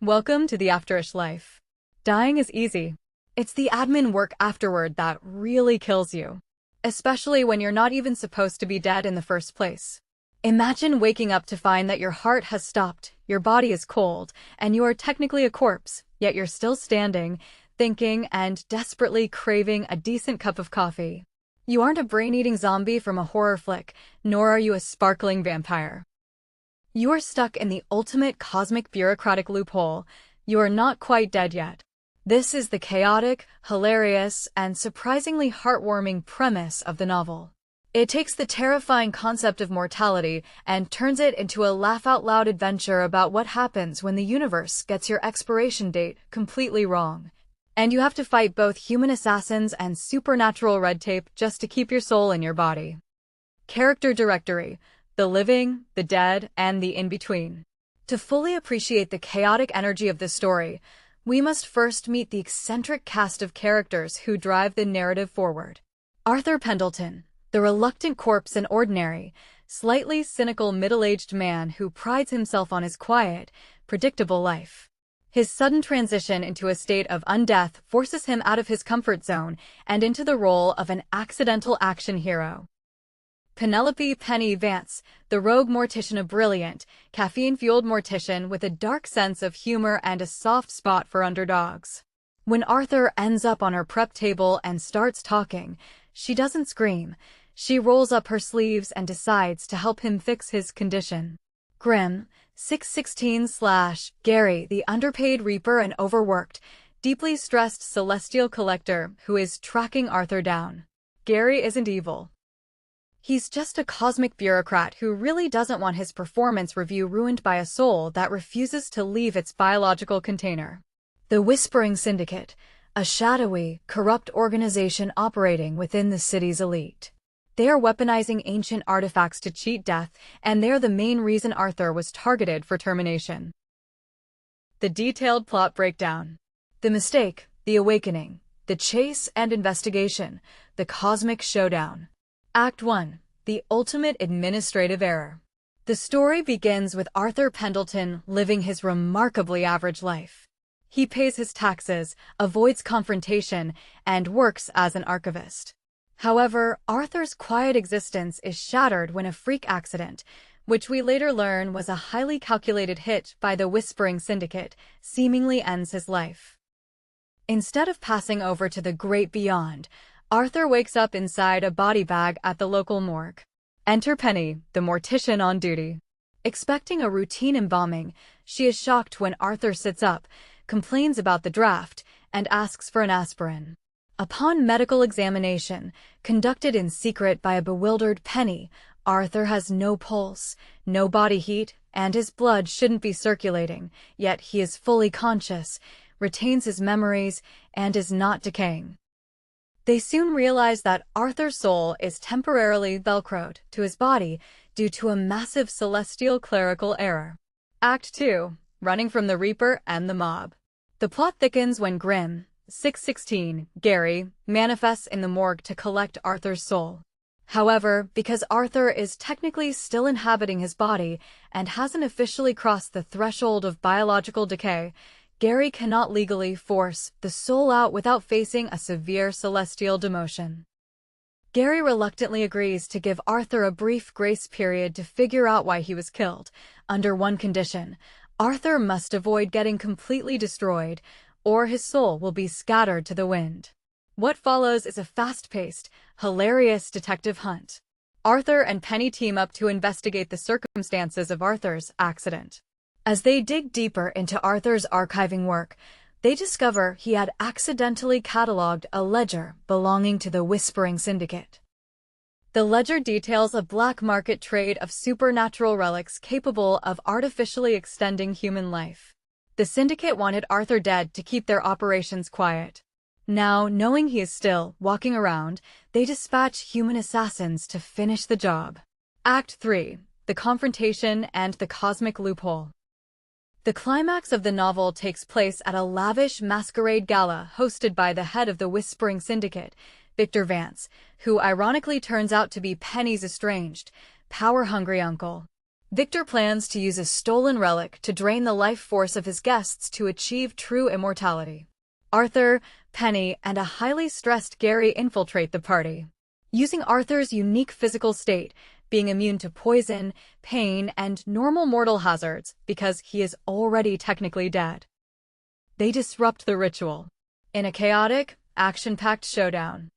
Welcome to the afterish life. Dying is easy. It's the admin work afterward that really kills you. Especially when you're not even supposed to be dead in the first place. Imagine waking up to find that your heart has stopped, your body is cold, and you are technically a corpse, yet you're still standing, thinking, and desperately craving a decent cup of coffee. You aren't a brain-eating zombie from a horror flick, nor are you a sparkling vampire. You are stuck in the ultimate cosmic bureaucratic loophole. You are not quite dead yet. This is the chaotic, hilarious, and surprisingly heartwarming premise of the novel. It takes the terrifying concept of mortality and turns it into a laugh-out-loud adventure about what happens when the universe gets your expiration date completely wrong. And you have to fight both human assassins and supernatural red tape just to keep your soul in your body. Character directory: the living, the dead, and the in-between. To fully appreciate the chaotic energy of this story, we must first meet the eccentric cast of characters who drive the narrative forward. Arthur Pendleton, the reluctant corpse and ordinary, slightly cynical middle-aged man who prides himself on his quiet, predictable life. His sudden transition into a state of undeath forces him out of his comfort zone and into the role of an accidental action hero. Penelope Penny Vance, the rogue mortician, a brilliant, caffeine-fueled mortician with a dark sense of humor and a soft spot for underdogs. When Arthur ends up on her prep table and starts talking, she doesn't scream. She rolls up her sleeves and decides to help him fix his condition. Grim, 616/Gary, the underpaid reaper and overworked, deeply stressed celestial collector who is tracking Arthur down. Gary isn't evil. He's just a cosmic bureaucrat who really doesn't want his performance review ruined by a soul that refuses to leave its biological container. The Whispering Syndicate, a shadowy, corrupt organization operating within the city's elite. They are weaponizing ancient artifacts to cheat death, and they're the main reason Arthur was targeted for termination. The detailed plot breakdown. The mistake, the awakening, the chase and investigation, the cosmic showdown. Act 1. The ultimate administrative error. The story begins with Arthur Pendleton living his remarkably average life. He pays his taxes, avoids confrontation, and works as an archivist. However, Arthur's quiet existence is shattered when a freak accident, which we later learn was a highly calculated hit by the Whispering Syndicate, seemingly ends his life. Instead of passing over to the great beyond, Arthur wakes up inside a body bag at the local morgue. Enter Penny, the mortician on duty. Expecting a routine embalming, she is shocked when Arthur sits up, complains about the draft, and asks for an aspirin. Upon medical examination, conducted in secret by a bewildered Penny, Arthur has no pulse, no body heat, and his blood shouldn't be circulating, yet he is fully conscious, retains his memories, and is not decaying. They soon realize that Arthur's soul is temporarily velcroed to his body due to a massive celestial clerical error. Act 2. Running from the Reaper and the mob. The plot thickens when Grim, 616/Gary, manifests in the morgue to collect Arthur's soul. However, because Arthur is technically still inhabiting his body and hasn't officially crossed the threshold of biological decay, Gary cannot legally force the soul out without facing a severe celestial demotion. Gary reluctantly agrees to give Arthur a brief grace period to figure out why he was killed. Under one condition: Arthur must avoid getting completely destroyed, or his soul will be scattered to the wind. What follows is a fast-paced, hilarious detective hunt. Arthur and Penny team up to investigate the circumstances of Arthur's accident. As they dig deeper into Arthur's archiving work, they discover he had accidentally cataloged a ledger belonging to the Whispering Syndicate. The ledger details a black market trade of supernatural relics capable of artificially extending human life. The Syndicate wanted Arthur dead to keep their operations quiet. Now, knowing he is still walking around, they dispatch human assassins to finish the job. Act 3. The confrontation and the cosmic loophole. The climax of the novel takes place at a lavish masquerade gala hosted by the head of the Whispering Syndicate, Victor Vance, who ironically turns out to be Penny's estranged, power-hungry uncle. Victor plans to use a stolen relic to drain the life force of his guests to achieve true immortality. Arthur, Penny, and a highly stressed Gary infiltrate the party. Using Arthur's unique physical state, being immune to poison, pain, and normal mortal hazards because he is already technically dead, they disrupt the ritual. In a chaotic, action-packed showdown,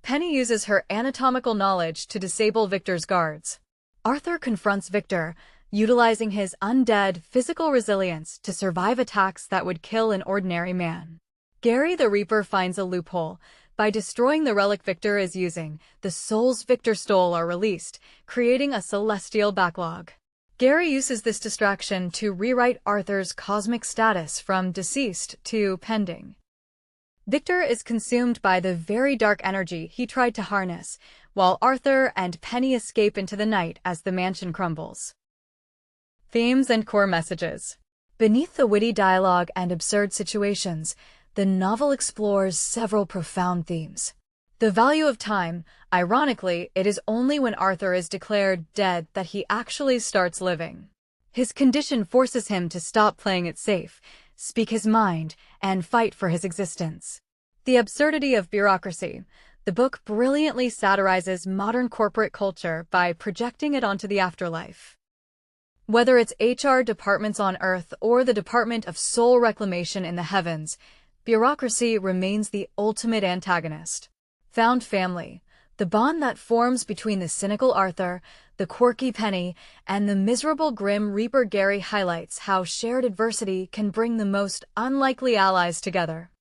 Penny uses her anatomical knowledge to disable Victor's guards. Arthur confronts Victor, utilizing his undead physical resilience to survive attacks that would kill an ordinary man. Gary the Reaper finds a loophole. By destroying the relic Victor is using, the souls Victor stole are released, creating a celestial backlog. Gary uses this distraction to rewrite Arthur's cosmic status from deceased to pending. Victor is consumed by the very dark energy he tried to harness, while Arthur and Penny escape into the night as the mansion crumbles. Themes and core messages. Beneath the witty dialogue and absurd situations, the novel explores several profound themes. The value of time. Ironically, it is only when Arthur is declared dead that he actually starts living. His condition forces him to stop playing it safe, speak his mind, and fight for his existence. The absurdity of bureaucracy. The book brilliantly satirizes modern corporate culture by projecting it onto the afterlife. Whether it's HR departments on Earth or the Department of Soul Reclamation in the heavens, bureaucracy remains the ultimate antagonist. Found family. The bond that forms between the cynical Arthur, the quirky Penny, and the miserable Grim Reaper Gary highlights how shared adversity can bring the most unlikely allies together.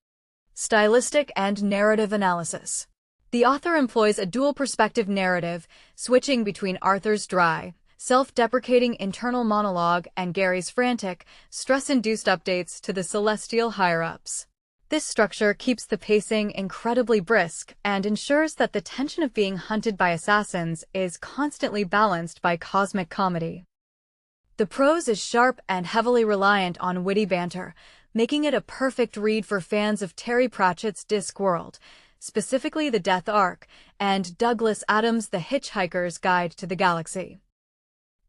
Stylistic and narrative analysis. The author employs a dual-perspective narrative, switching between Arthur's dry, self-deprecating internal monologue and Gary's frantic, stress-induced updates to the celestial higher-ups. This structure keeps the pacing incredibly brisk and ensures that the tension of being hunted by assassins is constantly balanced by cosmic comedy. The prose is sharp and heavily reliant on witty banter, making it a perfect read for fans of Terry Pratchett's Discworld, specifically The Death Arc, and Douglas Adams' The Hitchhiker's Guide to the Galaxy.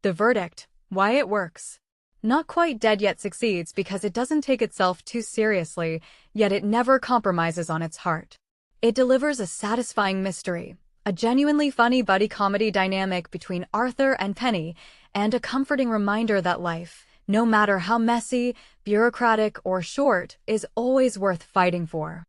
The verdict: why it works. Not Quite Dead Yet succeeds because it doesn't take itself too seriously, yet it never compromises on its heart. It delivers a satisfying mystery, a genuinely funny buddy comedy dynamic between Arthur and Penny, and a comforting reminder that life, no matter how messy, bureaucratic, or short, is always worth fighting for.